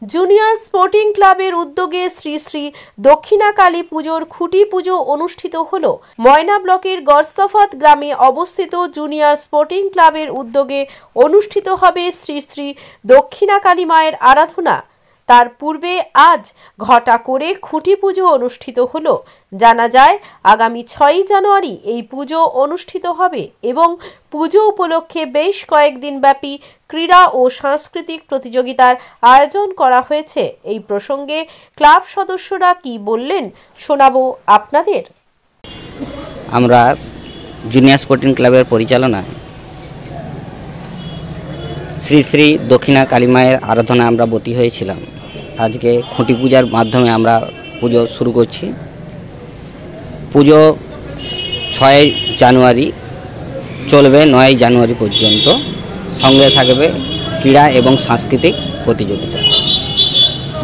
Junior sporting ক্লাবের উদ্যোগে শ্রী শ্রী দক্ষিণা কালী পুজোর খুঁটি পুজো অনুষ্ঠিত হলো। ময়না ব্লকের গড়স্তফাত গ্রামে অবস্থিত জুনিয়র স্পোর্টিং ক্লাবের উদ্যোগে অনুষ্ঠিত হবে শ্রী শ্রী দক্ষিণা কালী মায়ের আরাধনা। তার পূর্বে আজ ঘটা করে খুঁটি পুজো অনুষ্ঠিত হলো। জানা যায় আগামী 6 জানুয়ারি এই পুজো অনুষ্ঠিত হবে এবং পুজো উপলক্ষে বেশ কয়েকদিন ব্যাপী ক্রীড়া ও সাংস্কৃতিক প্রতিযোগিতার আয়োজন করা হয়েছে। এই প্রসঙ্গে ক্লাব সদস্যরা কি বললেন শোনাবো আপনাদের। আমরা জুনিয়র স্পোর্টিং ক্লাবের পরিচালনায় শ্রী শ্রী দক্ষিণা কালী মায়ের আরাধনা আমরা ব্রতী হয়েছিলাম। আজকে খুঁটি পূজার মাধ্যমে আমরা পুজো শুরু করছি। পুজো 6 জানুয়ারি চলবে 9 জানুয়ারি পর্যন্ত। সঙ্গে থাকবে ক্রীড়া এবং সাংস্কৃতিক প্রতিযোগিতা।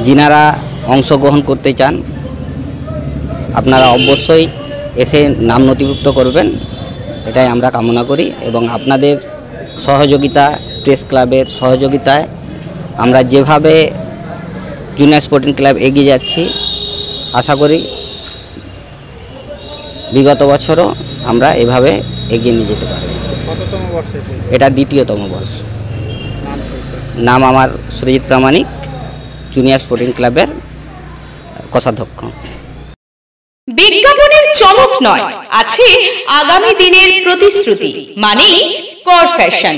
যিনারা অংশগ্রহণ করতে চান আপনারা অবশ্যই এসে নাম নথিভুক্ত করবেন, এটাই আমরা কামনা করি। এবং আপনাদের সহযোগিতা, প্রেস ক্লাবের সহযোগিতায় আমরা যেভাবে জুনিয়র স্পোর্টিং ক্লাব এগিয়ে যাচ্ছি, আশা করি বিগত বছরও আমরা এভাবে এগিয়ে নিয়ে যেতে পারি। এটা 2য়তম বর্ষ। নাম আমার সুরজিৎ প্রামাণিক, জুনিয়র স্পোর্টিং ক্লাবের কোষাধ্যক্ষ। বিজ্ঞাপনের চমক নয়, আছে আগামী দিনের প্রতিশ্রুতি, মানে কর ফ্যাশন।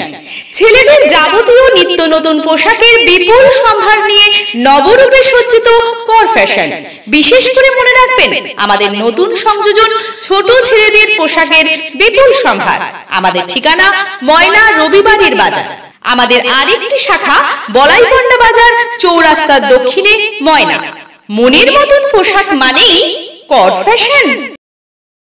ছেলেদের যাবতীয় নিত্য নতুন পোশাকের বিপুল সম্ভার নিয়ে নবরূপে সজ্জিত কর ফ্যাশন। বিশেষ করে মনে রাখবেন আমাদের নতুন সংযোজন ছোট ছেলেদের পোশাকের বিপুল সম্ভার। আমাদের ঠিকানা ময়না রবিবারের বাজার। আমাদের আরেকটি শাখা বলাইপন্ডা বাজার, চৌরাস্তার দক্ষিণে ময়না। মনের মতন পোশাক মানেই কর ফ্যাশন।